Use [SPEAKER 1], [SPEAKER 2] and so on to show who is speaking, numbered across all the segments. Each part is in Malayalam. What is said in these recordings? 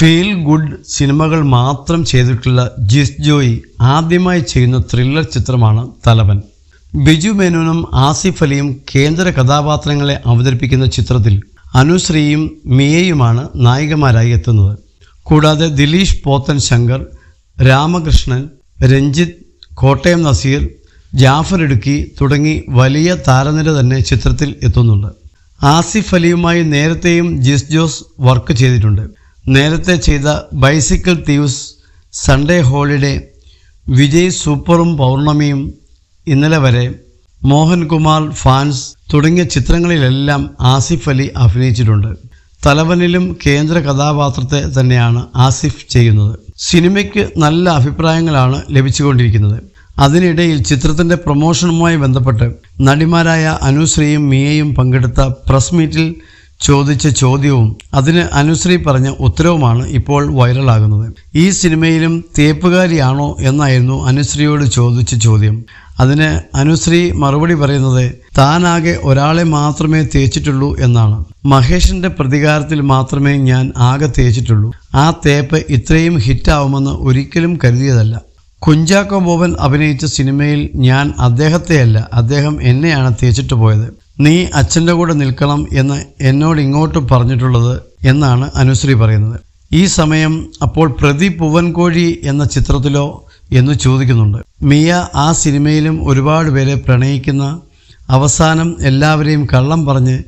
[SPEAKER 1] ഫീൽ ഗുഡ് സിനിമകൾ മാത്രം ചെയ്തിട്ടുള്ള ജിസ് ജോയി ആദ്യമായി ചെയ്യുന്ന ത്രില്ലർ ചിത്രമാണ് തലവൻ. ബിജു മേനോനും ആസിഫ് അലിയും കേന്ദ്ര കഥാപാത്രങ്ങളെ അവതരിപ്പിക്കുന്ന ചിത്രത്തിൽ അനുശ്രീയും മിയയുമാണ് നായികമാരായി എത്തുന്നത്. കൂടാതെ ദിലീഷ് പോത്തൻ ശങ്കർ, രാമകൃഷ്ണൻ, രഞ്ജിത്ത്, കോട്ടയം നസീർ, ജാഫർ ഇടുക്കി തുടങ്ങി വലിയ താരനിര തന്നെ ചിത്രത്തിൽ എത്തുന്നുണ്ട്. ആസിഫ് അലിയുമായി നേരത്തെയും ജിസ് ജോസ് വർക്ക് ചെയ്തിട്ടുണ്ട്. നേരത്തെ ചെയ്ത bicycle thieves, Sunday holiday, Vijay സൂപ്പറും പൗർണമിയും, ഇന്നലെ വരെ, മോഹൻകുമാർ, ഫാൻസ് തുടങ്ങിയ ചിത്രങ്ങളിലെല്ലാം ആസിഫ് അലി അഭിനയിച്ചിട്ടുണ്ട്. തലവനിലും കേന്ദ്ര കഥാപാത്രത്തെ തന്നെയാണ് ആസിഫ് ചെയ്യുന്നത്. സിനിമയ്ക്ക് നല്ല അഭിപ്രായങ്ങളാണ് ലഭിച്ചുകൊണ്ടിരിക്കുന്നത്. അതിനിടയിൽ ചിത്രത്തിൻ്റെ പ്രൊമോഷനുമായി ബന്ധപ്പെട്ട് നടിമാരായ അനുശ്രീയും മിയയും പങ്കെടുത്ത പ്രസ് മീറ്റിൽ ചോദിച്ച ചോദ്യവും അതിന് അനുശ്രീ പറഞ്ഞ ഉത്തരവുമാണ് ഇപ്പോൾ വൈറലാകുന്നത്. ഈ സിനിമയിലും തേപ്പുകാരിയാണോ എന്നായിരുന്നു അനുശ്രീയോട് ചോദിച്ച ചോദ്യം. അതിന് അനുശ്രീ മറുപടി പറയുന്നത് താനാകെ ഒരാളെ മാത്രമേ തേച്ചിട്ടുള്ളൂ എന്നാണ്. മഹേഷിന്റെ പ്രതികാരത്തിൽ മാത്രമേ ഞാൻ ആകെ തേച്ചിട്ടുള്ളൂ. ആ തേപ്പ് ഇത്രയും ഹിറ്റാവുമെന്ന് ഒരിക്കലും കരുതിയതല്ല. കുഞ്ചാക്കോ ബോബൻ അഭിനയിച്ച സിനിമയിൽ ഞാൻ അദ്ദേഹത്തെയല്ല, അദ്ദേഹം എന്നെയാണ് തേച്ചിട്ട് പോയത്. നീ അച്ഛൻ്റെ കൂടെ നിൽക്കണം എന്ന് എന്നോട് ഇങ്ങോട്ട് പറഞ്ഞിട്ടുള്ളത് എന്നാണ് അനുശ്രീ പറയുന്നത്. ഈ സമയം അപ്പോൾ പ്രതി പൂവൻകോഴി എന്ന ചിത്രത്തിലോ എന്ന് ചോദിക്കുന്നുണ്ട്. മിയ ആ സിനിമയിലും ഒരുപാട് പേരെ പ്രണയിക്കുന്ന, അവസാനം എല്ലാവരെയും കള്ളം പറഞ്ഞ്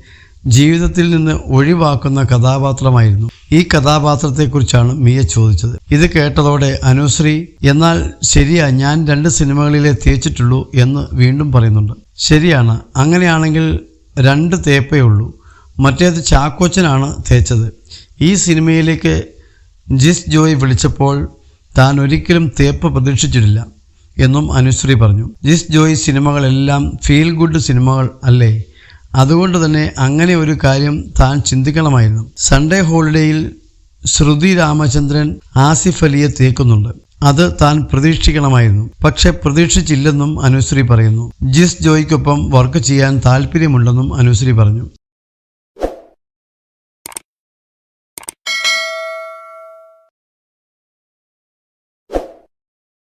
[SPEAKER 1] ജീവിതത്തിൽ നിന്ന് ഒഴിവാക്കുന്ന കഥാപാത്രമായിരുന്നു. ഈ കഥാപാത്രത്തെക്കുറിച്ചാണ് മിയ ചോദിച്ചത്. ഇത് കേട്ടതോടെ അനുശ്രീ എന്നാൽ ശരിയാ, ഞാൻ 2 സിനിമകളിലേ തേച്ചിട്ടുള്ളൂ എന്ന് വീണ്ടും പറയുന്നുണ്ട്. ശരിയാണ്, അങ്ങനെയാണെങ്കിൽ 2 തേപ്പേ ഉള്ളൂ. മറ്റേത് ചാക്കോച്ചനാണ് തേച്ചത്. ഈ സിനിമയിലേക്ക് ജിസ് ജോയി വിളിച്ചപ്പോൾ താൻ ഒരിക്കലും തേപ്പ് പ്രതീക്ഷിച്ചിട്ടില്ല എന്നും അനുശ്രീ പറഞ്ഞു. ജിസ് ജോയി സിനിമകളെല്ലാം ഫീൽ ഗുഡ് സിനിമകൾ അല്ലേ? അതുകൊണ്ട് തന്നെ അങ്ങനെ ഒരു കാര്യം താൻ ചിന്തിക്കണമായിരുന്നു. സൺഡേ ഹോളിഡേയിൽ ശ്രുതി രാമചന്ദ്രൻ ആസിഫ് അലിയെ തേക്കുന്നുണ്ട്. അത് താൻ പ്രതീക്ഷിക്കണമായിരുന്നു. പക്ഷെ പ്രതീക്ഷിച്ചില്ലെന്നും അനുശ്രീ പറയുന്നു. ജിസ് ജോയിക്കൊപ്പം വർക്ക് ചെയ്യാൻ താല്പര്യമുണ്ടെന്നും അനുശ്രീ പറഞ്ഞു.